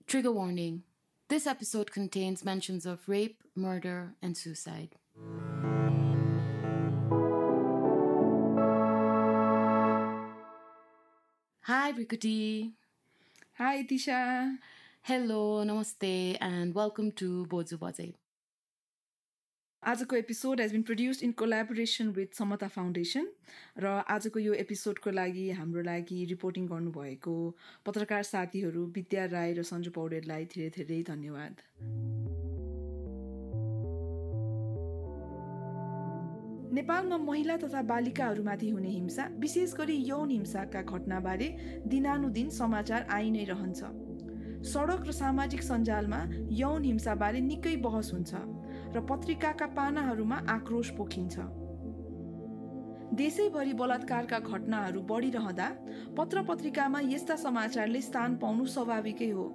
Trigger warning. This episode contains mentions of rape, murder, and suicide. Hi, Brikuti. Hi, Tisha. Hello, namaste, and welcome to Boju Bajai. आजको episode has been produced in collaboration with Samata Foundation र आजको यो एपिसोडको लागि हाम्रो लागि reporting गर्नुभएको पत्रकार साथीहरू विद्या राई र सञ्जु पौडेललाई धेरै धेरै धन्यवाद। नेपालमा महिला तथा बालिकाहरूमाथि हुने हिंसा विशेष गरी यौन हिंसाका घटनाबारे दिनानुदिन समाचार आइ नै रहन्छ। सडक र सामाजिक सञ्जालमा यौन हिंसाबारे निकै बहस हुन्छ र पत्रिकाका पानाहरूमा आक्रोश पोखिन्छ। देशैभरि बलात्कारका घटनाहरू बढिरहँदा पत्र-पत्रिकामा यस्ता समाचारले स्थान पाउनु स्वाभाविकै हो।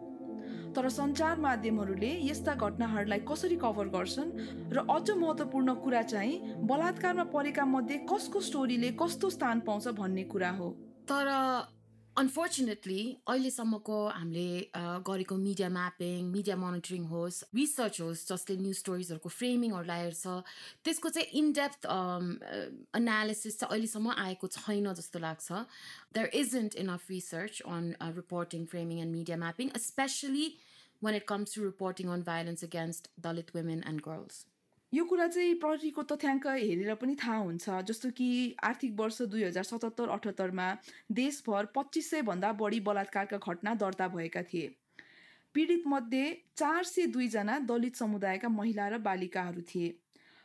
तर सञ्चार माध्यमहरूले यस्ता घटनाहरूलाई कसरी कभर गर्छन् र अझ महत्त्वपूर्ण कुरा चाहिँ बलात्कारमा परेका मध्ये कसको स्टोरीले कस्तो स्थान पाउँछ भन्ने कुरा हो। तर अनफोर्चुनेटली अहिलेसम्मको हामीले गरेको मिडिया म्यापिङ, मिडिया मोनिटरिङ होस्, रिसर्च होस् जसले न्युज स्टोरिजहरूको फ्रेमिङहरूलाई हेर्छ, त्यसको चाहिँ इनडेप्थ एनालिसिस चाहिँ अहिलेसम्म आएको छैन जस्तो लाग्छ। There isn't enough research on reporting, framing and media mapping, especially when it comes to reporting on violence against Dalit women and girls. यो कुरा चाहिँ प्रहरीको तथ्याङ्क हेरेर पनि थाहा हुन्छ। जस्तो कि आर्थिक वर्ष 2077-78 मा देशभर 2500 भन्दा बढी बलात्कारका घटना दर्ता भएका थिए। पीडित मध्ये 402 जना दलित समुदायका महिला र बालिकाहरू थिए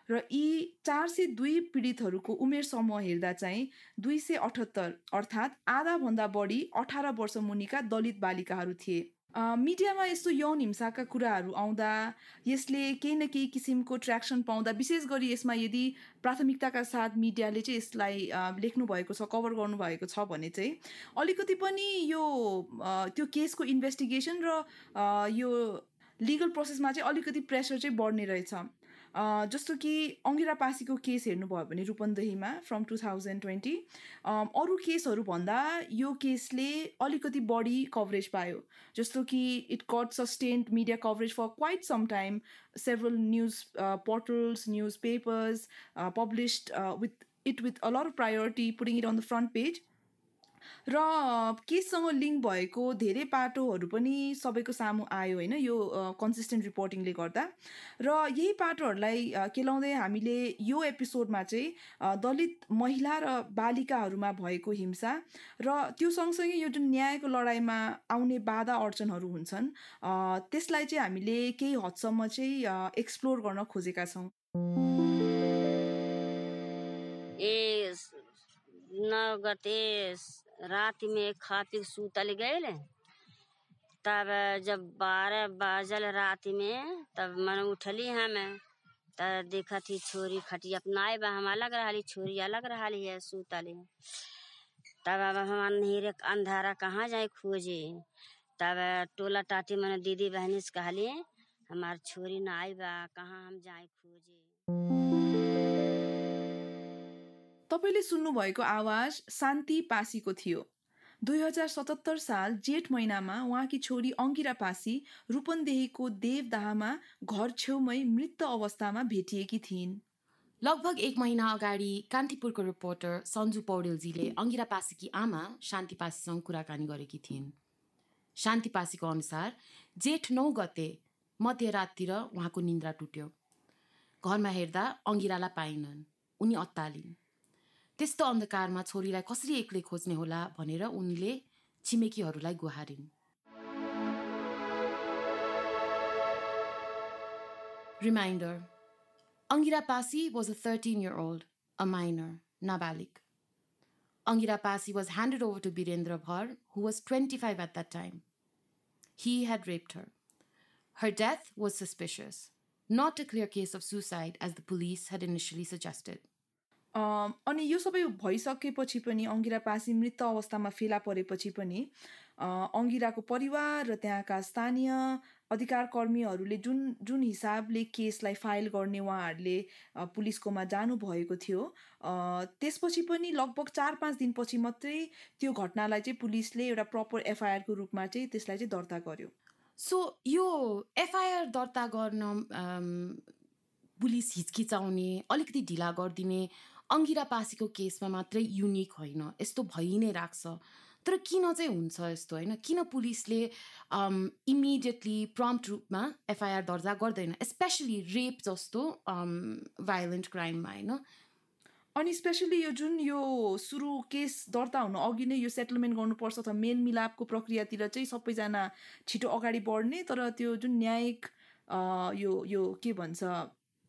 र यी 402 पीडितहरूको उमेर समूह हेर्दा चाहिँ 278 अर्थात् आधा भन्दा बढी 18 वर्ष मुनिका दलित बालिकाहरू थिए। मिडियामा यस्तो यौन हिंसाका कुराहरू आउँदा यसले केही न केही किसिमको ट्र्याक्सन पाउँदा, विशेष गरी यसमा यदि प्राथमिकताका साथ मिडियाले चाहिँ यसलाई लेख्नु भएको छ, कभर गर्नु भएको छ भने चाहिँ अलिकति पनि यो त्यो केसको इन्भेस्टिगेसन र यो लिगल प्रोसेसमा चाहिँ अलिकति प्रेसर चाहिँ बढ्ने रहेछ। जस्तो कि अङ्गिरा पासीको केस हेर्नुभयो भने रूपन्देहीमा फ्रम 2020 अरू केसहरू भन्दा यो केसले अलिकति बढी कभरेज पायो। जस्तो कि it got sustained media coverage for quite some time. Several news portals, newspapers published with a lot of priority, putting it on the front page. र केससँग लिङ्क भएको धेरै पाटोहरू पनि सबैको सामु आयो होइन, यो कन्सिस्टेन्ट रिपोर्टिङले गर्दा। र यही पाटोहरूलाई केलाउँदै हामीले यो एपिसोडमा चाहिँ दलित महिला र बालिकाहरूमा भएको हिंसा र त्यो सँगसँगै यो जुन न्यायको लडाइँमा आउने बाधा अडचनहरू हुन्छन् त्यसलाई चाहिँ हामीले केही हदसम्म चाहिँ एक्सप्लोर गर्न खोजेका छौँ। रात में खा पी सूतल गए, तब जब 12 बजल रात में तब मन उठली हमें, तब देखा थी छोरी खटिया अपनाए बा हम अलग रही, छोरी अलग रही है सूतल। तब अब हम अंधेरे अंधारा कहाँ जाए खोजे, तब टोला टाटी मन दीदी बहनी से कहली हमार छोरी ना आई बा, कहाँ हम जाए खोजे। तपाईले सुन्नुभएको आवाज शान्ति पासीको थियो। 2077 साल जेठ महिनामा उहाँकी छोरी अङ्गिरा पासी रूपन्देहीको देवदाहमा घर छेउमै मृत अवस्थामा भेटिएकी थिइन्। लगभग 1 महिना अगाडि कान्तिपुरको रिपोर्टर सञ्जु पौडेलजीले अङ्गिरा पासीकी आमा शान्ति पासीसँग कुराकानी गरेकी थिइन्। शान्ति पासीको अनुसार जेठ 9 गते मध्यराततिर उहाँको निन्द्रा टुट्यो। घरमा हेर्दा अङ्गिरालाई पाइनन्। उनी अत्तालिन्। त्यस्तो अन्धकारमा छोरीलाई कसरी एक्लै खोज्ने होला भनेर उनले छिमेकीहरूलाई गुहारिन्। Reminder: Angira Pasi was a 13-year-old, a minor, nabalik. Angira Pasi was handed over to Birendra Bhar, who was 25 at that time. He had raped her. Her death was suspicious, not a clear case of suicide as the police had initially suggested. अनि यो सबै भइसकेपछि पनि अङ्गिरा पासी मृत अवस्थामा फेला परेपछि पनि अङ्गिराको परिवार र त्यहाँका स्थानीय अधिकार कर्मीहरूले जुन हिसाबले केसलाई फाइल गर्ने उहाँहरूले पुलिसकोमा जानु भएको थियो त्यसपछि पनि लगभग 4-5 दिनपछि मात्रै त्यो घटनालाई चाहिँ पुलिसले एउटा प्रपर एफआईआर को रूपमा चाहिँ त्यसलाई चाहिँ दर्ता गर्यो। सो यो एफआइआर दर्ता गर्न पुलिस हिचकिचाउने अलिकति ढिला गरिदिने अङ्गिरा पासीको केसमा मात्रै युनिक होइन, यस्तो भइ नै राख्छ। तर किन चाहिँ हुन्छ यस्तो होइन? किन पुलिसले इमिडिएटली प्रम्प्ट रूपमा एफआइआर दर्ता गर्दैन, स्पेसली रेप जस्तो भाइलेन्ट क्राइममा होइन? अनि स्पेसली यो जुन यो सुरु केस दर्ता हुनु अघि नै यो सेटलमेन्ट गर्नुपर्छ अथवा मेल मिलापको प्रक्रियातिर चाहिँ सबैजना छिटो अगाडि बढ्ने, तर त्यो जुन न्यायिक यो के भन्छ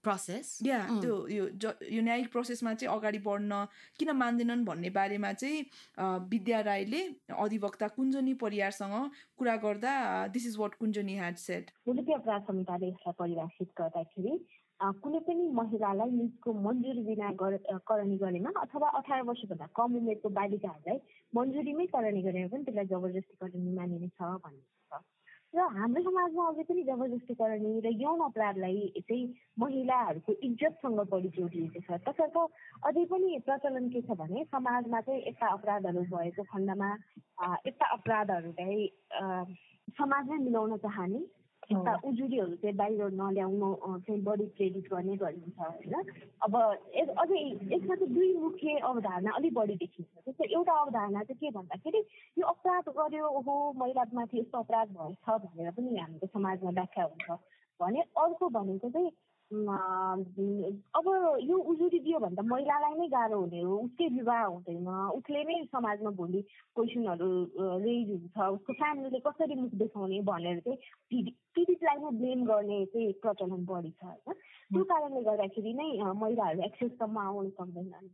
प्रोसेस त्यो यो न्यायिक प्रोसेसमा चाहिँ अगाडि बढ्न किन मान्दैनन् भन्ने बारेमा चाहिँ विद्या राईले अधिवक्ता कुञ्जनी परियारसँग कुरा गर्दा this is what Kunjani had said. मुलुकी अपराध संहिताले यसलाई परिभाषित गर्दाखेरि कुनै पनि महिलालाई निजको मन्जुरी बिना करणी गरेमा अथवा 18 वर्षभन्दा कम उमेरको बालिकाहरूलाई मन्जुरीमै करणी गरेमा पनि त्यसलाई जबरजस्ती करणी मानिनेछ भन्ने छ। र हाम्रो समाजमा अझै पनि जबरजस्ती करणी र यौन अपराधलाई चाहिँ महिलाहरूको इज्जतसँग बढी जोडिएको छ। तसर्थ अझै पनि प्रचलन के छ भने समाजमा चाहिँ यस्ता अपराधहरू भएको खण्डमा यस्ता अपराधहरूलाई समाजमै मिलाउन चाहने, यस्ता उजुरीहरू चाहिँ बाहिर नल्याउन चाहिँ बढी प्रेरित गर्ने गरिन्छ होइन। अब अझै यसमा चाहिँ दुई मुख्य अवधारणा अलिक बढी देखिन्छ। जस्तो एउटा अवधारणा चाहिँ के भन्दाखेरि यो अपराध गर्यो हो महिलामाथि यस्तो अपराध भएछ भनेर पनि हाम्रो समाजमा व्याख्या हुन्छ भने, अर्को भनेको चाहिँ अब यो उजुरी दियो भने त महिलालाई नै गाह्रो हुने हो, उसकै विवाह हुँदैन, उसले नै समाजमा भोलि क्वेसनहरू रेज हुन्छ, उसको फ्यामिलीले कसरी मुख देखाउने भनेर चाहिँ पीडितलाई नै ब्लेम गर्ने चाहिँ प्रचलन बढी छ होइन। त्यो कारणले गर्दाखेरि नै महिलाहरू एक्सेससम्म आउन सक्दैनन्।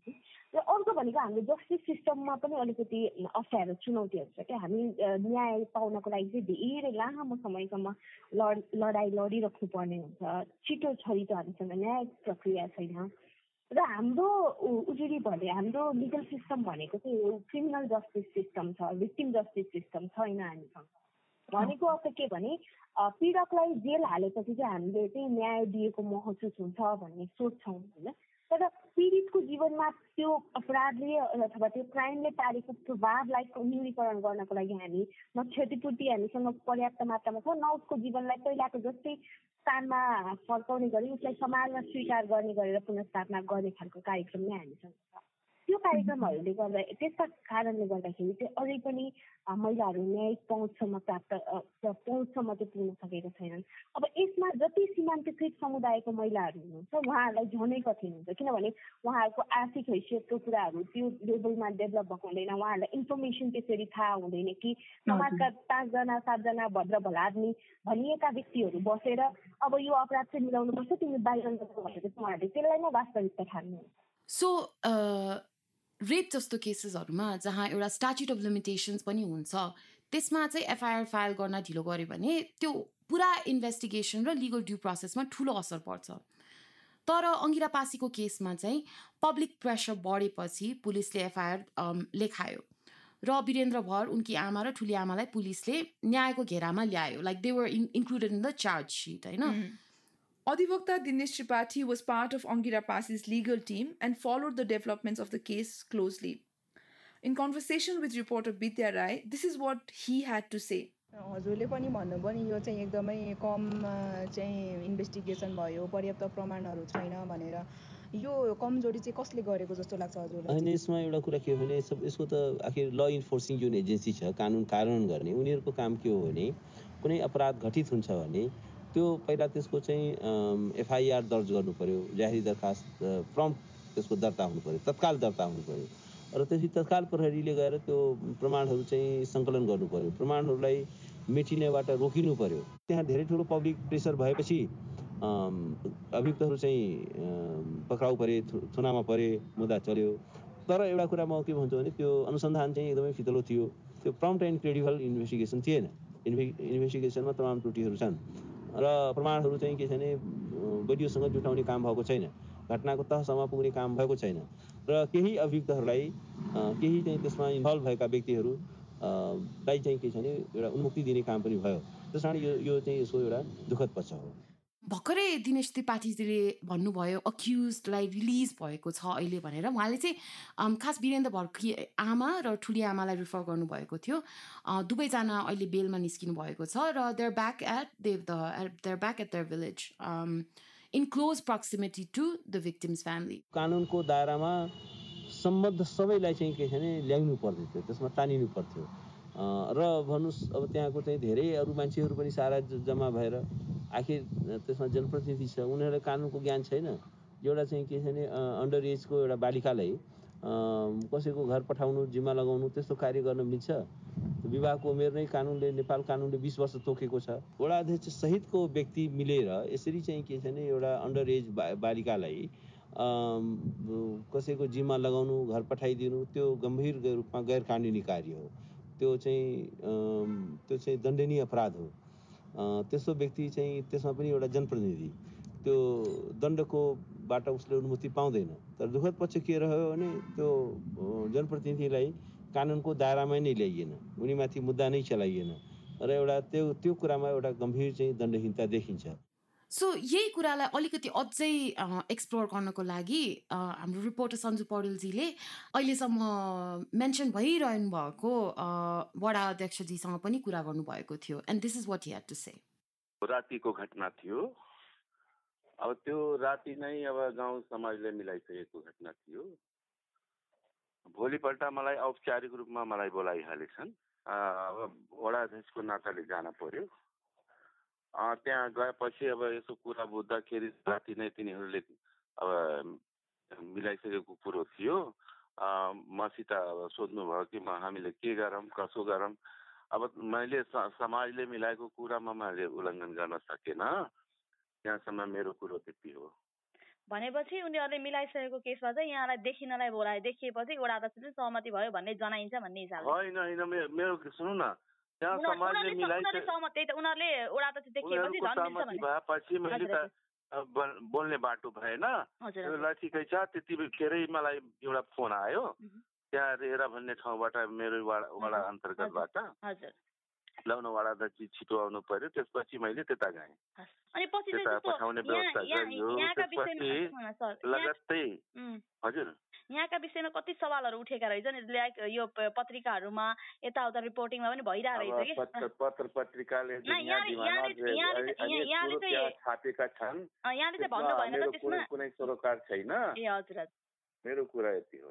र अर्को भनेको हाम्रो जस्टिस सिस्टममा पनि अलिकति अप्ठ्यारो चुनौतीहरू छ क्या। हामी न्याय पाउनको लागि चाहिँ धेरै लामो समयसम्म लडाइँ लडिराख्नु पर्ने हुन्छ, छिटो छरितो हामीसँग न्याय प्रक्रिया छैन। र हाम्रो उजुरी भने हाम्रो लिगल सिस्टम भनेको चाहिँ क्रिमिनल जस्टिस सिस्टम छ, भिक्टिम जस्टिस सिस्टम छैन हामीसँग। भनेको अर्थ के भने पीडकलाई जेल हालेपछि चाहिँ हामीले चाहिँ न्याय दिएको महसुस हुन्छ भन्ने सोच्छौँ होइन। तर पीडितको जीवनमा त्यो अपराधले अथवा त्यो क्राइमले पारेको प्रभावलाई न्यूनीकरण गर्नको लागि हामी न क्षतिपूर्ति हामीसँग पर्याप्त मात्रामा छ, न उसको जीवनलाई पहिलाको जस्तै स्थानमा फर्काउने गरी उसलाई समाजमा स्वीकार गर्ने गरेर पुनर्स्थापना गर्ने खालको कार्यक्रम नै हामीसँग छ। त्यो कार्यक्रमहरूले गर्दा त्यस्ता कारणले गर्दाखेरि चाहिँ अझै पनि महिलाहरू न्यायिक पहुँचसम्म पहुँचसम्म चाहिँ पुग्न सकेका छैनन्। अब यसमा जति सीमान्तकृत समुदायको महिलाहरू हुनुहुन्छ उहाँहरूलाई झनै कठिन हुन्छ, किनभने उहाँहरूको आर्थिक हैसियतको कुराहरू त्यो लेभलमा डेभलप भएको हुँदैन, उहाँहरूलाई इन्फर्मेसन त्यसरी थाहा हुँदैन कि समाजका 5जना 7जना भद्र भलाद्मी भनिएका व्यक्तिहरू बसेर अब यो अपराध चाहिँ मिलाउनुपर्छ तिमी बाहिर भनेर उहाँहरूले त्यसलाई नै वास्तविकता ठान्नुहुन्छ। सो रेप जस्तो केसेसहरूमा जहाँ एउटा स्ट्याच्युट अफ लिमिटेसन्स पनि हुन्छ त्यसमा चाहिँ एफआइआर फाइल गर्न ढिलो गऱ्यो भने त्यो पुरा इन्भेस्टिगेसन र लिगल ड्यू प्रोसेसमा ठुलो असर पर्छ। तर अङ्गिरा पासीको केसमा चाहिँ पब्लिक प्रेसर बढेपछि पुलिसले एफआइआर लेखायो र वीरेन्द्र भर उनकी आमा र ठुली आमालाई पुलिसले न्यायको घेरामा ल्यायो, like they were included in the charge sheet होइन। Adivakta Dinesh Tripathi was part of Angira Pasi's legal team and followed the developments of the case closely. In conversation with reporter Vidya Rai, this is what he had to say. हजुरले पनि भन्नुभयो नि यो चाहिँ एकदमै कम चाहिँ investigation भयो, पर्याप्त प्रमाणहरू छैन भनेर। यो कमजोरी चाहिँ कसले गरेको जस्तो लाग्छ हजुरलाई? अनि यसमा एउटा कुरा के हो भने यसको त आखिर ल इन्फोर्सिङ जुन एजेन्सी छ, कानुन कार्यान्वयन गर्ने, उनीहरूको काम के हो भने कुनै अपराध घटित हुन्छ भने त्यो पहिला त्यसको चाहिँ एफआइआर दर्ज गर्नु पर्यो, जाहेरी दरखास्त प्रम्प्ट त्यसको दर्ता हुनु पर्यो, तत्काल दर्ता हुनु पर्यो र त्यसपछि तत्काल प्रहरीले गएर त्यो प्रमाणहरू चाहिँ सङ्कलन गर्नु पर्यो, प्रमाणहरूलाई मेटिनेबाट रोकिनु पर्यो। त्यहाँ धेरै ठुलो पब्लिक प्रेसर भएपछि अभियुक्तहरू चाहिँ पक्राउ परे, थुनामा परे, मुद्दा चल्यो। तर एउटा कुरा म के भन्छु भने त्यो अनुसन्धान चाहिँ एकदमै फितलो थियो, त्यो प्रम्प्ट एन्ड क्रेडिबल इन्भेस्टिगेसन थिएन। इन्भेस्टिगेसनमा तमाम त्रुटिहरू छन् र प्रमाणहरू चाहिँ के छ भने बलियोसँग जुटाउने काम भएको छैन, घटनाको तहसम्म पुग्ने काम भएको छैन र केही अभियुक्तहरूलाई केही चाहिँ त्यसमा इन्भल्भ भएका व्यक्तिहरूलाई चाहिँ के छ भने एउटा उन्मुक्ति दिने काम पनि भयो। त्यस कारण यो चाहिँ यसको एउटा दुःखद पक्ष हो। भर्खरै दिनेश त्रिपाठीजीले भन्नुभयो अक्युजलाई रिलिज भएको छ अहिले भनेर। उहाँले चाहिँ खास वीरेन्द्र भर्खी आमा र ठुली आमालाई रिफर गर्नुभएको थियो। दुवैजना अहिले बेलमा निस्किनु भएको छ र they're back at their village in close proximity to the victim's family. कानुनको दायरामा सम्बद्ध सबैलाई चाहिँ के छ भने ल्याउनु पर्दथ्यो, त्यसमा तानिनु पर्थ्यो र भन्नुहोस् अब त्यहाँको चाहिँ धेरै अरू मान्छेहरू पनि सारा जम्मा भएर आखिर त्यसमा जनप्रतिनिधि छ, उनीहरूलाई कानुनको ज्ञान छैन। एउटा चाहिँ के छ भने अन्डर एजको एउटा बालिकालाई कसैको घर पठाउनु, जिम्मा लगाउनु त्यस्तो कार्य गर्न मिल्छ? विवाहको उमेर नै कानुनले, नेपाल कानुनले 20 वर्ष तोकेको छ। वडा अध्यक्ष सहितको व्यक्ति मिलेर यसरी चाहिँ के छ भने एउटा अन्डर एज बालिकालाई कसैको जिम्मा लगाउनु, घर पठाइदिनु त्यो गम्भीर रूपमा गैर कानुनी कार्य हो। त्यो चाहिँ दण्डनीय अपराध हो। त्यस्तो व्यक्ति चाहिँ त्यसमा पनि एउटा जनप्रतिनिधि त्यो दण्डको बाट उसले अनुमति पाउँदैन। तर दुःखद पक्ष के रह्यो भने त्यो जनप्रतिनिधिलाई कानुनको दायरामा नै ल्याइएन, उनीमाथि मुद्दा नै चलाइएन र एउटा त्यो कुरामा एउटा गम्भीर चाहिँ दण्डहीनता देखिन्छ। सो यही कुरालाई अलिकति अझै एक्सप्लोर गर्नको लागि हाम्रो रिपोर्टर सन्जु पौडेलजीले अहिलेसम्म मेन्सन भइरहनु भएको वडा अध्यक्षजीसँग पनि कुरा गर्नुभएको थियो। And this is what he had to say. रातिको घटना थियो। अब त्यो राति नै अब गाउँ समाजले मिलाइसकेको घटना थियो। भोलिपल्ट मलाई औपचारिक रूपमा मलाई बोलाइहालेछन्। अब वडा अध्यक्षको नाताले जान पर्यो। त्यहाँ गएपछि अब यसो कुरा बुझ्दाखेरि राति नै तिनीहरूले अब मिलाइसकेको कुरो थियो। मसित अब सोध्नुभयो कि हामीले के गरौँ, कसो गरौँ। अब मैले समाजले मिलाएको कुरामा मैले उल्लङ्घन गर्न सकेन। त्यहाँसम्म मेरो कुरो त्यति हो। भनेपछि उनीहरूले मिलाइसकेको केसमा चाहिँ यहाँलाई देखिनलाई बोलाए, देखिएपछि वडा अध्यक्षले सहमति भयो भन्ने जनाइन्छ भन्ने हिसाबले? होइन, मेरो सुन्नु न, त्यहाँ समाजले उनीहरूले वडा अध्यक्ष देखिएपछि भएपछि मैले त बोल्ने बाटो भएन। ठिकै छ। त्यति बेरै मलाई एउटा फोन आयो त्यहाँ रेरा भन्ने ठाउँबाट, मेरो वडा अन्तर्गतबाट। लाउन वडा अध्यक्ष छिटो आउनु पर्यो। त्यसपछि मैले त्यता गएँ। अनि पछि पठाउने व्यवस्था गरियो। लगत्तै हजुर यहाँका विषयमा कति सवालहरू उठेका रहेछन्। यो पत्रिकाहरूमा यताउता रिपोर्टिङमा पनि भइरहेको रहेछ कि पत्र पत्रिकाले छापेका छन्। यहाँले चाहिँ भन्नु भएन त त्यसमा कुनै सरोकार छैन। ए हजुर, मेरो कुरा यति हो।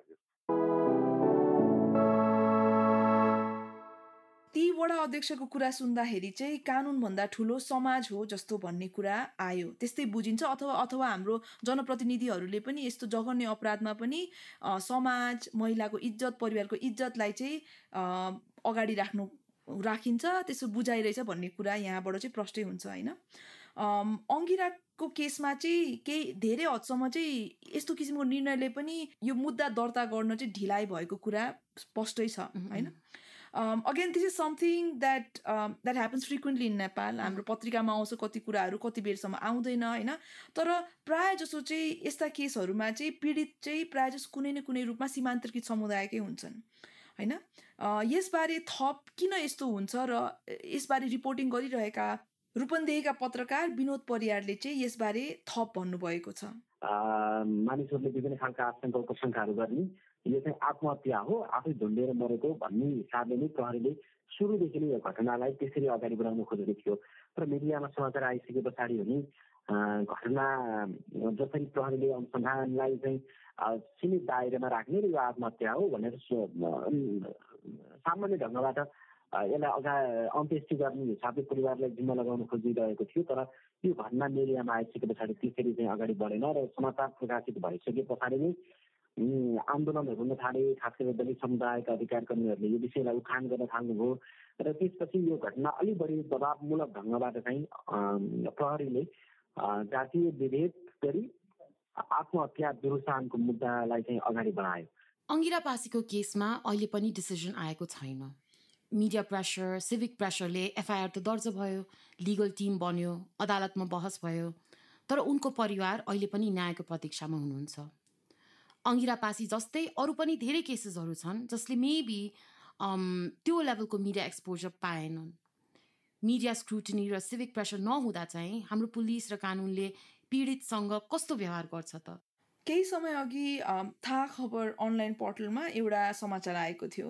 ती वडा अध्यक्षको कुरा सुन्दाखेरि चाहिँ कानुनभन्दा ठुलो समाज हो जस्तो भन्ने कुरा आयो। त्यस्तै बुझिन्छ। अथवा हाम्रो जनप्रतिनिधिहरूले पनि यस्तो जघन्य अपराधमा पनि समाज, महिलाको इज्जत, परिवारको इज्जतलाई चाहिँ अगाडि राखिन्छ, त्यसो बुझाइरहेछ भन्ने कुरा यहाँबाट चाहिँ प्रष्टै हुन्छ होइन। अङ्गिराको केसमा चाहिँ केही धेरै हदसम्म चाहिँ यस्तो किसिमको निर्णयले पनि यो मुद्दा दर्ता गर्न चाहिँ ढिलाइ भएको कुरा स्पष्टै छ होइन। Again, this is something that happens frequently in Nepal. हाम्रो पत्रिकामा आउँछ कति कुराहरू, कति बेरसम्म आउँदैन होइन। तर प्रायः जसो चाहिँ यस्ता केसहरूमा चाहिँ पीडित चाहिँ प्रायः जसो कुनै न कुनै रूपमा सीमान्तर्कित समुदायकै हुन्छन् होइन। यसबारे थप किन यस्तो हुन्छ र यसबारे रिपोर्टिङ गरिरहेका रूपन्देहीका पत्रकार विनोद परियारले चाहिँ यसबारे थप भन्नुभएको छ। मानिसहरूले विभिन्न खालका आशंका उपशंकाहरू गर्ने, यो चाहिँ आत्महत्या हो, आफै झुन्डेर मरेको भन्ने हिसाबले नै प्रहरीले सुरुदेखि नै यो घटनालाई त्यसरी अगाडि बढाउन खोजेको थियो। तर मिडियामा समाचार आइसके पछाडि भने घटना जसरी प्रहरीले अनुसन्धानलाई चाहिँ सीमित दायरामा राख्ने र यो आत्महत्या हो भनेर सामान्य ढङ्गबाट यसलाई अन्त्येष्टि गर्ने हिसाबले परिवारलाई जिम्मा लगाउन खोजिरहेको थियो। तर यो घटना मिडियामा आइसके पछाडि त्यसरी चाहिँ अगाडि बढेन र समाचार प्रकाशित भइसके पछाडि नै आन्दोलनहरू हुन थाले। खास गरी दलित समुदायका अधिकार कर्मीहरूले यो विषयलाई उठान गर्न थाल्नुभयो र त्यसपछि यो घटना अलिक बढी दबावमूलक ढङ्गबाट चाहिँ प्रहरीले जातीय विभेद गरी आत्महत्या दुरुत्साहनको मुद्दालाई चाहिँ अगाडि बढायो। अङ्गिरापासीको केसमा अहिले पनि डिसिजन आएको छैन। मिडिया प्रेसर, सिभिक प्रेसरले एफआइआर त दर्ज भयो, लिगल टिम बन्यो, अदालतमा बहस भयो, तर उनको परिवार अहिले पनि न्यायको प्रतीक्षामा हुनुहुन्छ। अङ्गिरापासी जस्तै अरू पनि धेरै केसेसहरू छन् जसले मेबी त्यो लेभलको मिडिया एक्सपोजर पाएनन्। मिडिया स्क्रुटिनी र सिभिक प्रेसर नहुँदा चाहिँ हाम्रो पुलिस र कानुनले पीडितसँग कस्तो व्यवहार गर्छ त? केही समय अघि थाहा खबर अनलाइन पोर्टलमा एउटा समाचार आएको थियो।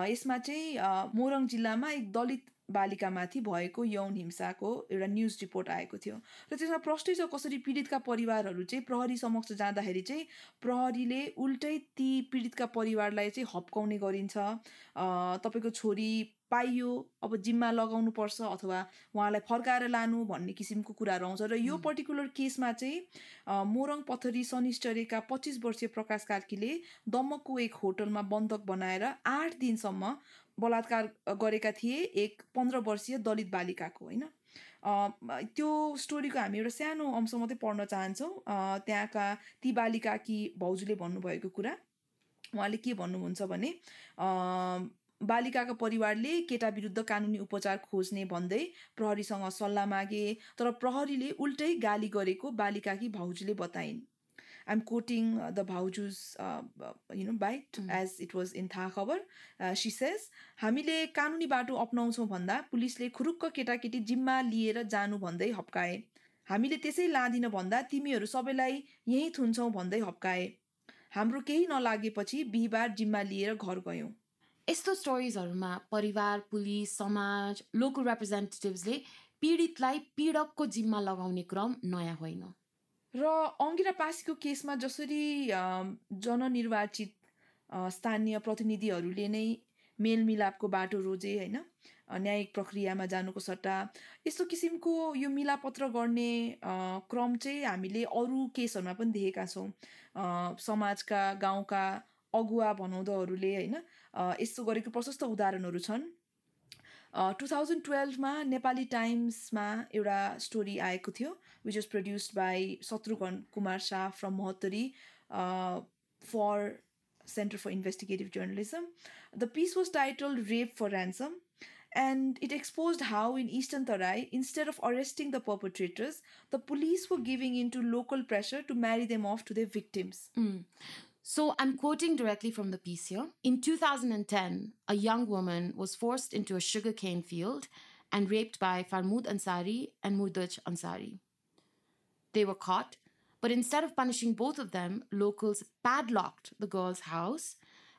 यसमा चाहिँ मोरङ जिल्लामा एक दलित बालिकामाथि भएको यौन हिंसाको एउटा न्युज रिपोर्ट आएको थियो र त्यसमा प्रष्टै छ कसरी पीडितका परिवारहरू चाहिँ प्रहरी समक्ष जाँदाखेरि चाहिँ प्रहरीले उल्टै ती पीडितका परिवारलाई चाहिँ हप्काउने गरिन्छ। तपाईँको छोरी पाइयो, अब जिम्मा लगाउनुपर्छ अथवा उहाँलाई फर्काएर लानु भन्ने किसिमको कुराहरू आउँछ। र यो पर्टिकुलर केसमा चाहिँ मोरङ पथरी शनिश्चरेका 25 वर्षीय प्रकाश कार्कीले दमकको एक होटलमा बन्धक बनाएर 8 दिनसम्म बलात्कार गरेका थिए एक 15 वर्षीय दलित बालिकाको, होइन। त्यो स्टोरीको हामी एउटा सानो अंश मात्रै पढ्न चाहन्छौँ। त्यहाँका ती बालिकाकी भाउजूले भन्नुभएको कुरा, उहाँले के भन्नुहुन्छ भने बालिकाका परिवारले केटा विरुद्ध कानुनी उपचार खोज्ने भन्दै प्रहरीसँग सल्लाह मागे, तर प्रहरीले उल्टै गाली गरेको बालिकाकी भाउजूले बताइन्। I'm quoting the Bauju's bite as it was in थाहा खबर. She says, हामीले कानुनी बाटो अपनाउँछौँ भन्दा पुलिसले खुरुक्क केटाकेटी जिम्मा लिएर जानु भन्दै हप्काए। हामीले त्यसै लादिन भन्दा तिमीहरू सबैलाई यही थुन्छौँ भन्दै हप्काए। हाम्रो केही नलागेपछि बिहीबार जिम्मा लिएर घर गयौँ। यस्तो स्टोरिजहरूमा परिवार, पुलिस, समाज, लोकल रिप्रेजेन्टेटिभ्सले पीडितलाई पीडकको जिम्मा लगाउने क्रम नयाँ होइन। र अङ्गिरा पासीको केसमा जसरी जननिर्वाचित स्थानीय प्रतिनिधिहरूले नै मेलमिलापको बाटो रोजे, होइन, न्यायिक प्रक्रियामा जानुको सट्टा यस्तो किसिमको यो मिलापत्र गर्ने क्रम चाहिँ हामीले अरू केसहरूमा पनि देखेका छौँ। समाजका, गाउँका अगुवा भनौँदहरूले, होइन, यस्तो गरेको प्रशस्त उदाहरणहरू छन्। 2012 मा नेपाली टाइम्समा एउटा स्टोरी आएको थियो, which was produced by Shatrughan Kumar Shah from Mohattari for Center for Investigative Journalism. The piece was titled Rape for Ransom, and it exposed how in Eastern Tarai, instead of arresting the perpetrators, the police were giving in to local pressure to marry them off to their victims. So I'm quoting directly from the piece here. In 2010, a young woman was forced into a sugarcane field and raped by Farmood Ansari and Murdaj Ansari. They were caught, but instead of punishing both of them, locals padlocked the girl's house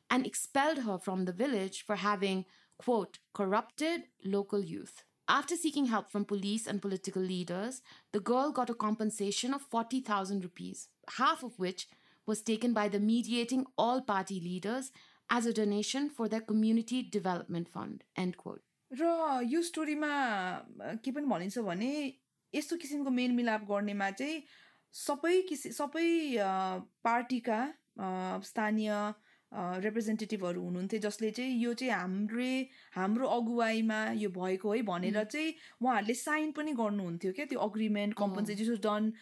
and expelled her from the village for having, quote, corrupted local youth. After seeking help from police and political leaders, the girl got a compensation of 40,000 rupees, half of which was taken by the mediating all-party leaders as a donation for their community development fund, end quote. र यो स्टोरीमा के पनि भनिन्छ भने यस्तो किसिमको मेलमिलाप गर्नेमा चाहिँ सबै पार्टीका स्थानीय रिप्रेजेन्टेटिभहरू हुनुहुन्थे, जसले चाहिँ यो चाहिँ हाम्रो अगुवाईमा यो भएको है भनेर चाहिँ उहाँहरूले साइन पनि गर्नुहुन्थ्यो क्या, त्यो agreement compensation done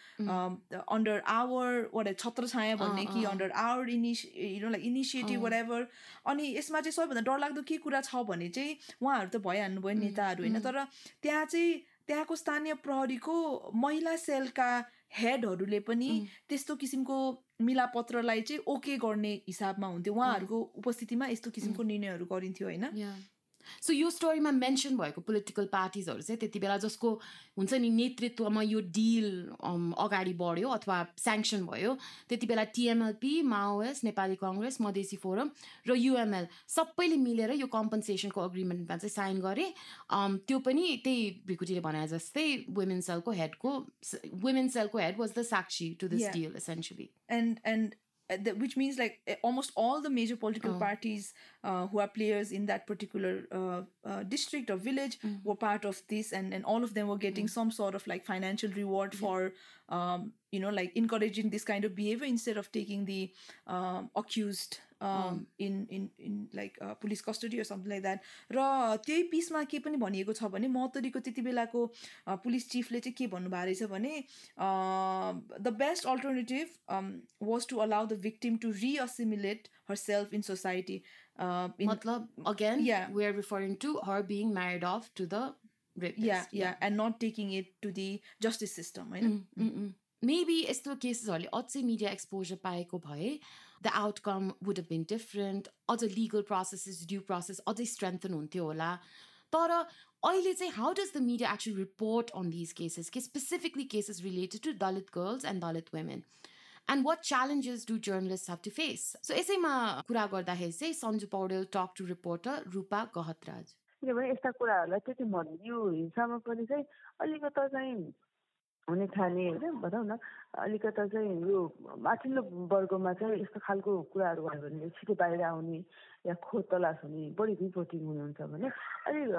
under our छत्रछाया भन्ने कि अन्डर आवर इनिसिएटिभ whatever। अनि यसमा चाहिँ सबैभन्दा डरलाग्दो के कुरा छ भने चाहिँ उहाँहरू त भइहाल्नु भयो नेताहरू, होइन, तर त्यहाँको स्थानीय प्रहरीको महिला सेलका हेडहरूले पनि त्यस्तो किसिमको मिलापत्रलाई चाहिँ ओके गर्ने हिसाबमा हुन्थ्यो। उहाँहरूको उपस्थितिमा यस्तो किसिमको निर्णयहरू गरिन्थ्यो, होइन। सो यो स्टोरीमा मेन्सन भएको पोलिटिकल पार्टिजहरू चाहिँ त्यति बेला जसको हुन्छ नि नेतृत्वमा यो डिल अगाडि बढ्यो अथवा स्याङ्सन भयो, त्यति बेला टिएमएलपी, माओएस, नेपाली कङ्ग्रेस, मधेसी फोरम र युएमएल सबैले मिलेर यो कम्पन्सेसनको अग्रिमेन्टमा चाहिँ साइन गरे। त्यो पनि त्यही भिकुटीले भने जस्तै वुमेन सेलको हेड वाज द साक्षी to this deal essentially. And which means like almost all the major political parties who are players in that particular district or village were part of this, and all of them were getting some sort of like financial reward for like encouraging this kind of behavior instead of taking the accused in like police custody or something like that. र त्यही पिसमा के पनि भनिएको छ भने महतरीको त्यति बेलाको police चिफले चाहिँ के भन्नुभएको रहेछ भने the best alternative was to allow the victim to reassimilate herself in society. Matlab, again, we are referring to her being married off to the rapist. Yeah, and not taking it to the justice system, होइन। Maybe यस्तो केसेसहरूले अझै media exposure पाएको भए the outcome would have been different. अझ legal processes, due process अझै strengthen हुन्थ्यो होला। तर अहिले चाहिँ how does the media actually report on these cases, specifically cases related to Dalit girls and Dalit women? And what challenges do journalists have to face? So यसैमा कुरा गर्दाखेरि चाहिँ Sanju Paudel talk to reporter रूपा गहतराज. किनभने यस्ता कुराहरूलाई त्यति यो हिसाबमा पनि चाहिँ अलिकता चाहिँ हुने ठाने होइन भनौँ न अलिकता चाहिँ यो माथिल्लो वर्गमा चाहिँ यस्तो खालको कुराहरू भयो भने छिटो बाहिर आउने या खोज तलास हुने बढी रिपोर्टिङ हुनुहुन्छ भने अलिक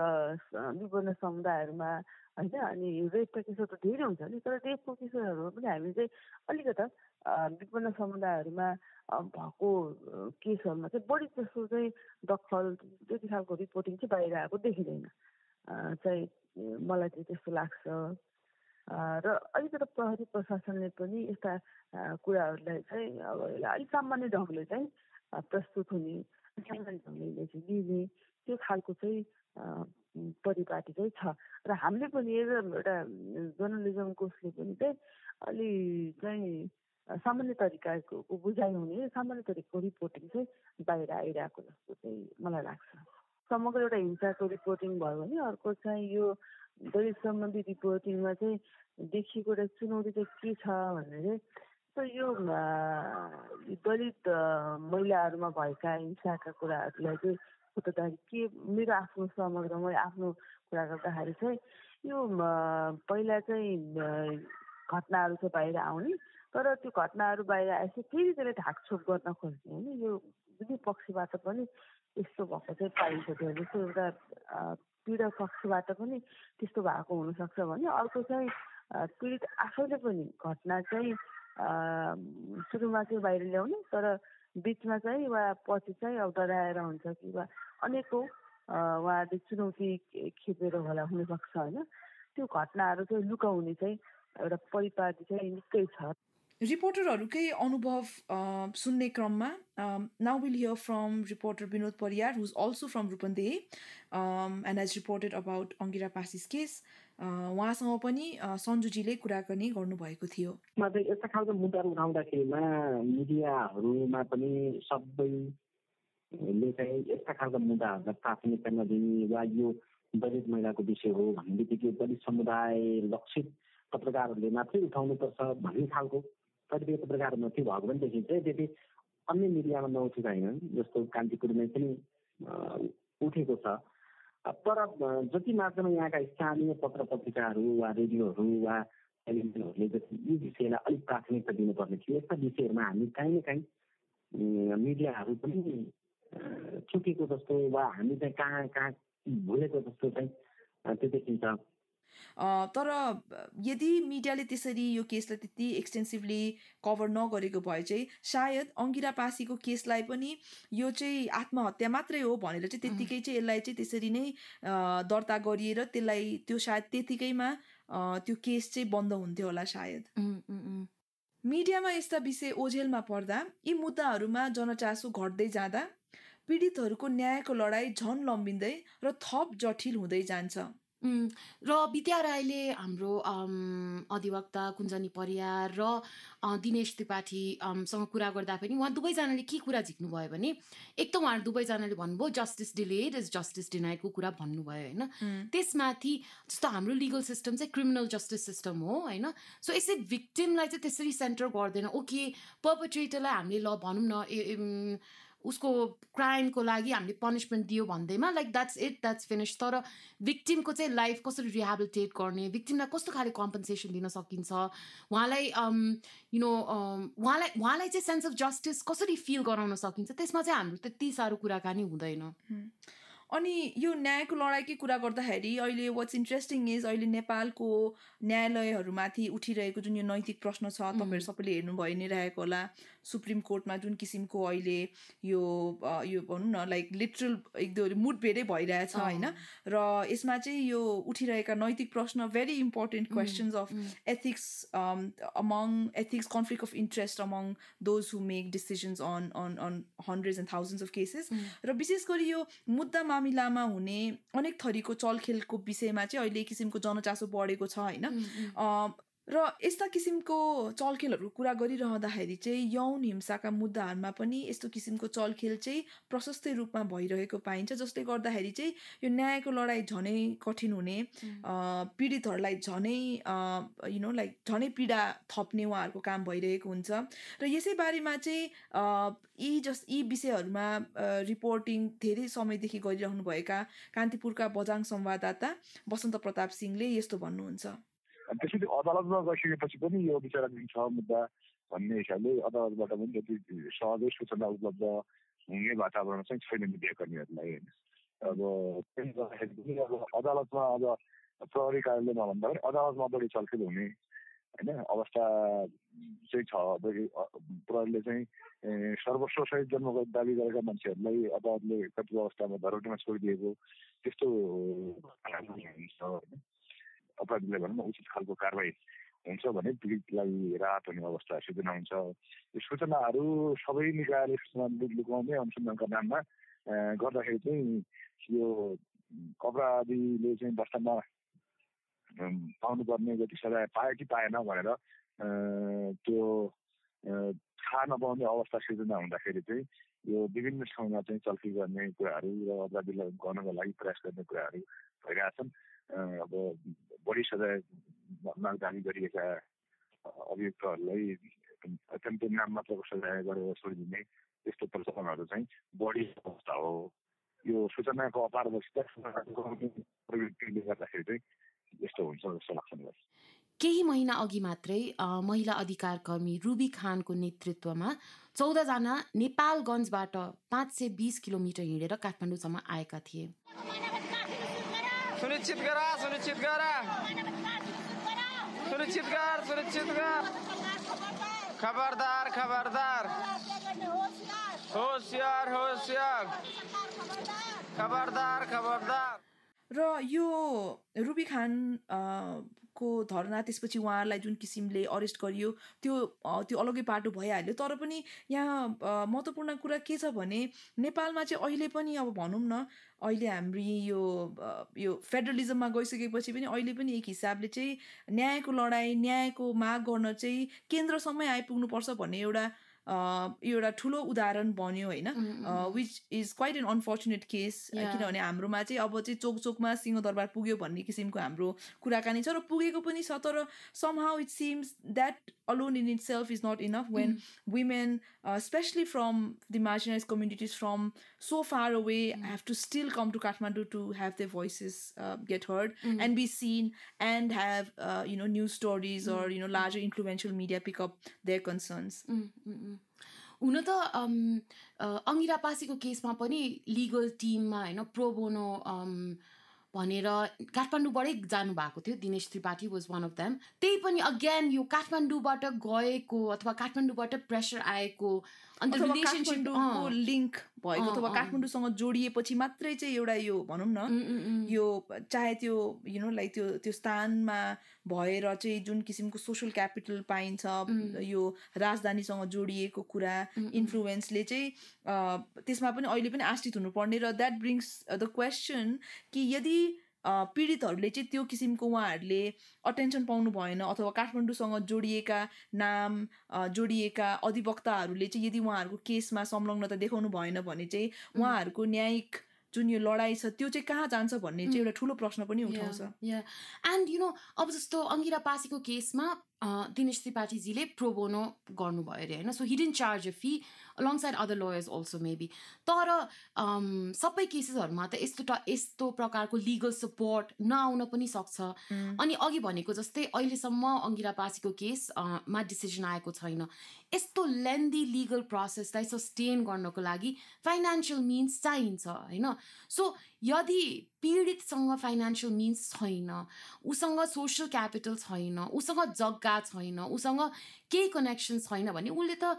विभिन्न समुदायहरूमा होइन अनि रेपका केसहरू त धेरै हुन्छ नि तर रेपको केसहरू पनि हामी चाहिँ अलिकता विभिन्न समुदायहरूमा भएको केसहरूमा चाहिँ बढी जस्तो चाहिँ दखल त्यति खालको रिपोर्टिङ चाहिँ बाहिर आएको देखिँदैन चाहिँ मलाई चाहिँ त्यस्तो लाग्छ र अलिकता प्रहरी प्रशासनले पनि यस्ता कुराहरूलाई चाहिँ अब यसलाई अलिक सामान्य ढङ्गले चाहिँ प्रस्तुत हुने सामान्य ढङ्गले चाहिँ लिने त्यो खालको चाहिँ परिपाटी चाहिँ छ र हामीले पनि एउटा जर्नलिजम कोर्सले पनि चाहिँ अलि चाहिँ सामान्य तरिकाको बुझाइ हुने सामान्य तरिकाको रिपोर्टिङ चाहिँ बाहिर आइरहेको जस्तो चाहिँ मलाई लाग्छ समग्र एउटा हिंसाको रिपोर्टिङ भयो भने अर्को चाहिँ यो दलित सम्बन्धी रिपोर्टिङमा चाहिँ देखिएको एउटा चुनौती चाहिँ के छ भने चाहिँ यो दलित महिलाहरूमा भएका हिंसाका कुराहरूलाई चाहिँ सोध्दाखेरि के मेरो आफ्नो समग्रमा आफ्नो कुरा गर्दाखेरि चाहिँ यो पहिला चाहिँ घटनाहरू चाहिँ बाहिर आउने तर त्यो घटनाहरू बाहिर आएपछि फेरि त्यसलाई ढाकछोप गर्न खोज्ने होइन यो दुवै पक्षबाट पनि यस्तो भएको चाहिँ पाइन्छ त्यो जस्तो एउटा पीडक पक्षबाट पनि त्यस्तो भएको हुनसक्छ भने अर्को चाहिँ पीडित आफैले पनि घटना चाहिँ सुरुमा चाहिँ बाहिर ल्याउने तर बिचमा चाहिँ वा पछि चाहिँ अब डराएर हुन्छ कि वा अनेकौँ उहाँहरूले चुनौती खेपेर होला हुनसक्छ होइन त्यो घटनाहरू चाहिँ लुकाउने चाहिँ एउटा परिपाटी चाहिँ निकै छ रिपोर्टरहरूकै अनुभव सुन्ने क्रममा now will hear from reporter Binod Pariyar who is also from Rupandehi and has reported about Angira Pasis case उहाँसँग पनि सञ्जुजीले कुराकानी गर्नुभएको थियो यस्ता खालको मुद्दाहरू उठाउँदाखेरिमा मिडियाहरूमा पनि सबैले चाहिँ यस्ता खालका मुद्दाहरूलाई प्राथमिकता नदिने वा यो दलित महिलाको विषय हो भन्ने बित्तिकै दलित समुदाय लक्षित पत्रकारहरूले मात्रै उठाउनुपर्छ भन्ने खालको कतिपय पत्रकारहरू मात्रै भएको पनि देखिन्छ त्यति अन्य मिडियामा नउठेका होइनन् जस्तो कान्तिपुरमै पनि उठेको छ तर जति मात्रामा यहाँका स्थानीय पत्र पत्रिकाहरू वा रेडियोहरू वा टेलिभिजनहरूले जति यो विषयलाई अलिक प्राथमिकता दिनुपर्ने थियो यस्ता विषयहरूमा हामी काहीँ न काहीँ मिडियाहरू पनि चुकेको जस्तो वा हामी चाहिँ कहाँ कहाँ भुलेको जस्तो चाहिँ त्यो देखिन्छ तर यदि मिडियाले त्यसरी यो केसलाई त्यति एक्सटेन्सिभली कभर नगरेको भए चाहिँ सायद अङ्गिरा पासीको केसलाई पनि यो चाहिँ आत्महत्या मात्रै हो भनेर चाहिँ त्यत्तिकै चाहिँ यसलाई चाहिँ त्यसरी नै दर्ता गरिएर त्यसलाई त्यो सायद त्यतिकैमा त्यो केस चाहिँ बन्द हुन्थ्यो होला सायद मिडियामा यस्ता विषय ओझेलमा पर्दा यी मुद्दाहरूमा जनचासो घट्दै जाँदा पीडितहरूको न्यायको लडाई झन लम्बिँदै र थप जटिल हुँदै जान्छ र विद्या राईले हाम्रो अधिवक्ता कुञ्जनी परियार र दिनेश त्रिपाठीसँग कुरा गर्दा पनि उहाँ दुवैजनाले के कुरा झिक्नुभयो भने एक त उहाँहरू दुवैजनाले भन्नुभयो जस्टिस डिलेड इज जस्टिस डिनाइडको कुरा भन्नुभयो होइन त्यसमाथि जस्तो हाम्रो लिगल सिस्टम चाहिँ क्रिमिनल जस्टिस सिस्टम हो होइन सो यसै भिक्टिमलाई चाहिँ त्यसरी सेन्टर गर्दैन ओके पर्पट्रेटरलाई हामीले ल भनौँ न उसको क्राइमको लागि हामीले पनिसमेन्ट दियो भन्दैमा like that's it that's finish तर भिक्टिमको चाहिँ लाइफ कसरी रिहेबिलिटेट गर्ने भिक्टिमलाई कस्तो खाले कम्पन्सेसन दिन सकिन्छ उहाँलाई उहाँलाई चाहिँ सेन्स अफ जस्टिस कसरी फिल गराउन सकिन्छ त्यसमा चाहिँ हाम्रो त्यति साह्रो कुराकानी हुँदैन अनि यो न्यायको लडाइँकै कुरा गर्दाखेरि अहिले वाट्स इन्ट्रेस्टिङ इज अहिले नेपालको न्यायालयहरूमाथि उठिरहेको जुन यो नैतिक प्रश्न छ तपाईँहरू सबैले हेर्नुभयो नै रहेको होला सुप्रिम कोर्टमा जुन किसिमको अहिले यो भनौँ न लाइक लिटरल एकदम मुठभेडै भइरहेछ होइन र यसमा चाहिँ यो उठिरहेका नैतिक प्रश्न very important questions of ethics ethics conflict of interest among those who make decisions on hundreds and thousands of cases र विशेष गरी यो मुद्दा मामिलामा हुने अनेक थरीको चलखेलको विषयमा चाहिँ अहिले एक किसिमको जनचासो बढेको छ होइन र यस्ता किसिमको चलखेलहरूको कुरा गरिरहँदाखेरि चाहिँ यौन हिंसाका मुद्दाहरूमा पनि यस्तो किसिमको चलखेल चाहिँ प्रशस्तै रूपमा भइरहेको पाइन्छ, जसले गर्दाखेरि चाहिँ यो न्यायको लडाइँ झनै कठिन हुने, पीडितहरूलाई झनै झनै पीडा थप्ने उहाँहरूको काम भइरहेको हुन्छ। र यसै बारेमा चाहिँ यी विषयहरूमा रिपोर्टिङ धेरै समयदेखि गरिरहनुभएका कान्तिपुरका बजाङ संवाददाता वसन्त प्रताप सिंहले यस्तो भन्नुहुन्छ। त्यसैले अदालतमा गइसकेपछि पनि यो विचाराधीन छ मुद्दा भन्ने हिसाबले अदालतबाट पनि त्यति सहजै सूचना उपलब्ध हुने वातावरण चाहिँ छैन मिडियाकर्मीहरूलाई होइन। अब त्यसले गर्दाखेरि पनि अब अदालतमा अब प्रहरी कार्यालयमा भन्दा पनि अदालतमा बढी छलफल हुने होइन अवस्था चाहिँ छ। अब प्रहरीले चाहिँ सर्वस्वसहित जन्मगत दाबी गरेका मान्छेहरूलाई अदालतले कतिपय अवस्थामा धरोटीमा छोडिदिएको त्यस्तो होइन। अपराधीलाई भनौँ न उचित खालको कारवाही हुन्छ भने पीडितलाई राहत हुने अवस्था सिर्जना हुन्छ। यो सूचनाहरू सबै निकायले सूचना लुकाउने अनुसन्धानका नाममा गर्दाखेरि चाहिँ यो अपराधीले चाहिँ वास्तवमा पाउनुपर्ने जति सजाय पायो कि पाएन भनेर त्यो थाहा नपाउने अवस्था सिर्जना हुँदाखेरि चाहिँ यो विभिन्न ठाउँमा चाहिँ चल्फी गर्ने कुराहरू र अपराधीलाई गर्नको लागि प्रयास गर्ने कुराहरू भइरहेछन्। अब बढी सजाय माग दाबी गरिएका अभियुक्तहरूलाई अत्यन्तै नाम मात्रको सजाय गरेर छोडिदिने त्यस्तो प्रचलनहरू चाहिँ बढी अवस्था हो। यो सूचनाको अपारदर्शिता प्रवृत्तिले गर्दाखेरि चाहिँ यस्तो हुन्छ जस्तो लाग्छ मलाई। केही महिना अघि मात्रै महिला अधिकार कर्मी रुबी खानको नेतृत्वमा 14 जना नेपालगञ्जबाट 520 किलोमिटर हिँडेर काठमाडौँसम्म आएका थिए। सुनिश्चित गरा सुनिश्चित गरा सुनिश्चित गर सुनिश्चित गर खबरदार खबरदार होशियार होशियार खबरदार खबरदार। र यो रुबी खान को धरना त्यसपछि उहाँलाई जुन किसिमले अरेस्ट गरियो त्यो अलग्गै पाटो भइहाल्यो। तर पनि यहाँ महत्त्वपूर्ण कुरा के छ भने नेपालमा चाहिँ अहिले पनि अब भनौँ न अहिले हाम्रो यो फेडरलिजममा गइसकेपछि पनि अहिले पनि एक हिसाबले चाहिँ न्यायको लडाइँ न्यायको माग गर्न चाहिँ केन्द्रसम्मै आइपुग्नुपर्छ भन्ने एउटा ठुलो उदाहरण बन्यो होइन। Which is quite an unfortunate case. किनभने हाम्रोमा चाहिँ अब चाहिँ चोक चोकमा सिंहदरबार पुग्यो भन्ने किसिमको हाम्रो कुराकानी छ र पुगेको पनि छ। तर somehow it seems that alone in itself is not enough when women especially from the marginalized communities from so far away have to still come to Kathmandu to have their voices get heard and be seen and have news stories or larger influential media pick up their concerns. हुन त अङ्गिरा पासीको केसमा पनि legal टिममा होइन pro bono भनेर काठमाडौँबाटै जानुभएको थियो। Dinesh Tripathi was one of them. त्यही पनि अगेन यो काठमाडौँबाट गएको अथवा काठमाडौँबाट प्रेसर आएको अन्त काठमाडौँको लिङ्क भएको अथवा काठमाडौँसँग जोडिएपछि मात्रै चाहिँ एउटा यो भनौँ न यो चाहे त्यो लाइक त्यो स्थानमा भएर चाहिँ जुन किसिमको सोसल क्यापिटल पाइन्छ यो राजधानीसँग जोडिएको कुरा इन्फ्लुएन्सले चाहिँ त्यसमा पनि अहिले पनि आश्रित हुनुपर्ने। र द्याट ब्रिङ्स द क्वेसन कि यदि पीडितहरूले चाहिँ त्यो किसिमको उहाँहरूले अटेन्सन पाउनु भएन अथवा काठमाडौँसँग जोडिएका नाम जोडिएका अधिवक्ताहरूले चाहिँ यदि उहाँहरूको केसमा संलग्नता देखाउनु भएन भने चाहिँ उहाँहरूको न्यायिक जुन यो लडाइँ छ त्यो चाहिँ कहाँ जान्छ भन्ने चाहिँ एउटा ठुलो प्रश्न पनि उठाउँछ। एन्ड अब जस्तो अङ्गिरा पासीको केसमा दिनेश त्रिपाठीजीले प्रोबोनो गर्नुभयो अरे होइन। So Hee didn't charge a fee along side other liars also maybe. तर सबै केसेसहरूमा त यस्तो प्रकारको लिगल सपोर्ट नआउन पनि सक्छ। अनि अघि भनेको जस्तै अहिलेसम्म अङ्गिरा पासीको केसमा डिसिजन आएको छैन। यस्तो लेन्दी लिगल प्रोसेसलाई सस्टेन गर्नको लागि फाइनेन्सियल मिन्स चाहिन्छ होइन। सो यदि पीडितसँग फाइनेन्सियल मिन्स छैन, उसँग सोसल क्यापिटल छैन, उसँग जग्गा छैन, उसँग केही कनेक्सन छैन भने उसले त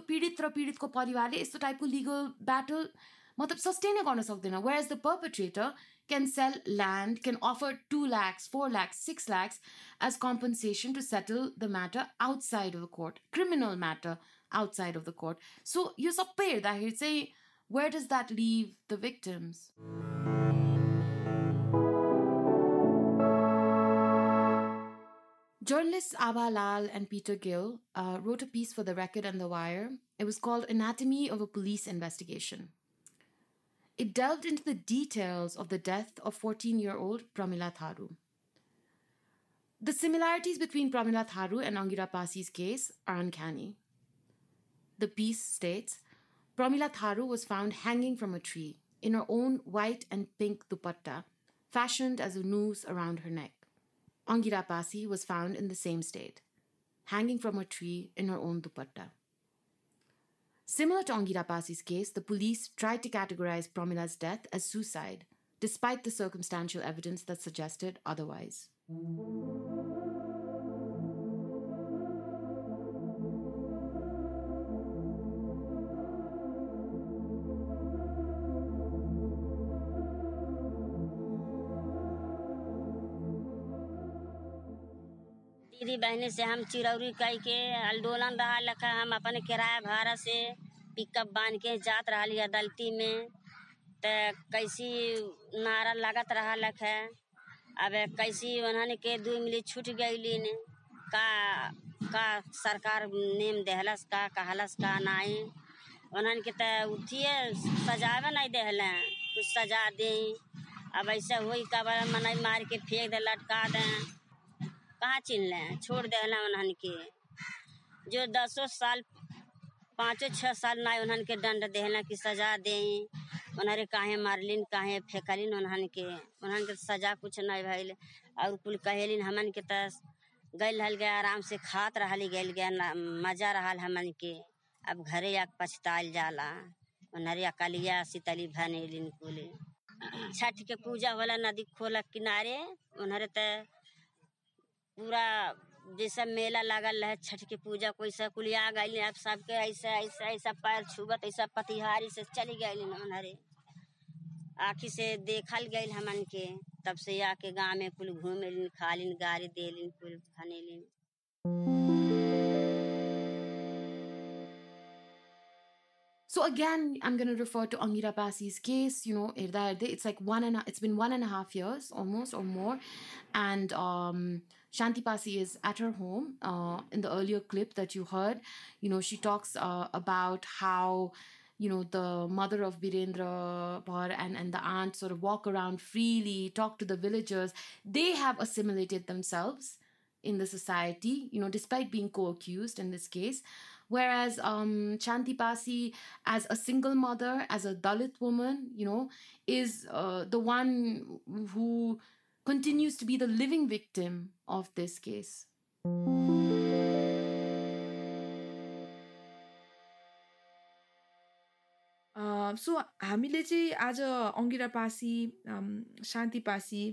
पीडित र पीडितको परिवारले यस्तो टाइपको लिगल ब्याटल मतलब सस्टेनै गर्न सक्दैन। Whereas the perpetrator can sell land, can offer 2 lakhs, 4 lakhs, 6 lakhs as compensation to settle the matter outside of the court, criminal matter outside of the court. So यो सबै हेर्दाखेरि चाहिँ where does that leave the victims? Journalists Abha Lal and Peter Gill wrote a piece for The Record and The Wire. It was called Anatomy of a Police Investigation. It delved into the details of the death of 14-year-old Pramila Tharu. The similarities between Pramila Tharu and Angira Pasi's case are uncanny. The piece states, Pramila Tharu was found hanging from a tree in her own white and pink dupatta, fashioned as a noose around her neck. Angira Pasi was found in the same state, hanging from a tree in her own dupatta. Similar to Angira Pasi's case, the police tried to categorize Pramila's death as suicide, despite the circumstantial evidence that suggested otherwise. दीदी बहने से हम चिरौरी कह के आंदोलन रहा लखा हम अपने किराया भाड़ा से पिकअप बांध के जात रहा लिया दलती में तो कैसी नारा लागत रहा लखा अब कैसी उन्होंने के 2 मिली छूट गई लीन का सरकार नेम देहलस का कहलस का नाई उन्होंने के तो उठिए सजावे नहीं देहले कुछ सजा दें अब ऐसा हुई कब मनाई मार के फेंक दे लटका दें कहाँ चिन लें छोड़ देना उन्हन के जो 10 साल 5-6 साल ना उन्हन के दंड देना की सजा दें उन्हरे काहे मारलिन काहे फेंकलिन उन्हन के सजा कुछ नहीं भइल और कुल कहेलिन हमन के तस गइल हल गया आराम से खात रहली गइल गया मजा रहल हमन के अब घरे या पछताल जाला उन्हरे अकलिया सीतली भनेलिन कुले छठ के पूजा वाला नदी खोला किनारे उन्हरे त पूरा जैसा मेला लागल है छठ की पूजा कोई सा कुलिया गई अब सबके ऐसा पैर छुबत ऐसा पतिहारी से चली गई उन्हरे आखी से देखल गई हमन के तब से आके गाँव में कुल घूमेलिन खालिन गाड़ी देलिन कुल खनेलिन So again, I'm going to refer to Angira Pasi's case. It's like it's been 1.5 years almost or more. And Shanti Pasi is at her home. In the earlier clip that you heard, she talks about how, the mother of Birendra Bhar and the aunt sort of walk around freely, talk to the villagers. They have assimilated themselves in the society, despite being co-accused in this case. Whereas Shanti Pasi, as a single mother, as a Dalit woman, is the one who continues to be the living victim of this case. So हामीले चाहिँ आज अङ्गिरा पासी शान्ति पासी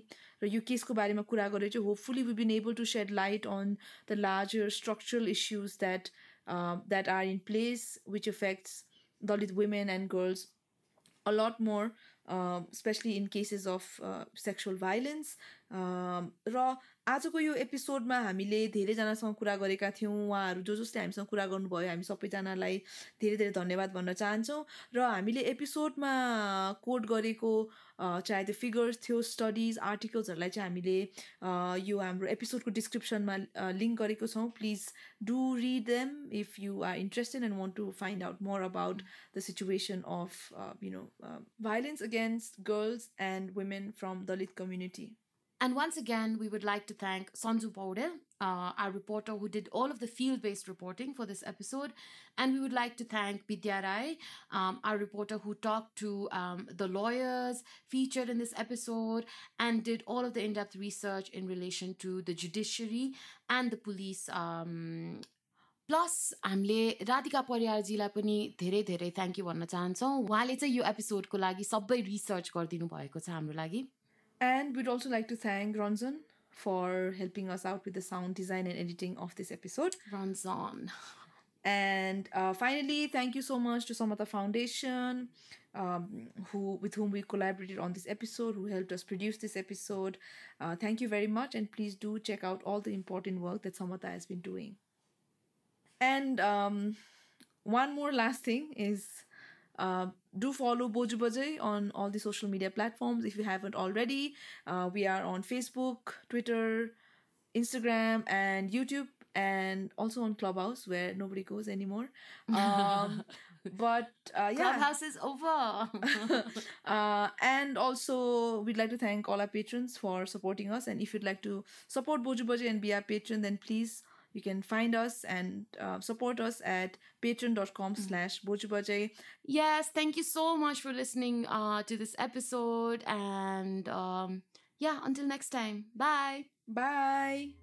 र यो केसको बारेमा कुरा गरेर चाहिँ hopefully we been able to shed light on the larger structural issues that are in place which affects Dalit women and girls a lot more, especially in cases of sexual violence. र आजको यो एपिसोडमा हामीले धेरैजनासँग कुरा गरेका थियौँ उहाँहरू जसले हामीसँग कुरा गर्नुभयो हामी सबैजनालाई धेरै धेरै धन्यवाद भन्न चाहन्छौँ र हामीले एपिसोडमा कोड गरेको चाहे त्यो फिगर्स थियो स्टडिज आर्टिकल्सहरूलाई चाहिँ हामीले यो हाम्रो एपिसोडको डिस्क्रिप्सनमा लिङ्क गरेको छौँ please do read them if you are interested and want to find out more about the situation of violence against girls and women from Dalit community. And once again, we would like to thank Sanju Paudel, our reporter who did all of the field-based reporting for this episode. And we would like to thank Bidya Rai, our reporter who talked to the lawyers featured in this episode and did all of the in-depth research in relation to the judiciary and the police. Plus हामीले राधिका परियारजीलाई पनि धेरै धेरै thank you भन्न चाहन्छौँ उहाँले चाहिँ यो एपिसोडको लागि सबै रिसर्च गरिदिनु भएको छ हाम्रो लागि And we'd also like to thank Ranjan for helping us out with the sound design and editing of this episode. Ranjan. And finally, thank you so much to Samata Foundation, with whom we collaborated on this episode, who helped us produce this episode. Thank you very much, and please do check out all the important work that Samata has been doing. And one more last thing is do follow Boju Bajai on all the social media platforms if you haven't already. We are on Facebook, Twitter, Instagram and YouTube, and also on Clubhouse, where nobody goes anymore. But yeah, Clubhouse is over. and also we'd like to thank all our patrons for supporting us. And if you'd like to support Boju Bajai and be our patron, then please, you can find us and support us at patreon.com/bojubajai. Yes, thank you so much for listening to this episode. And yeah, until next time. Bye. Bye.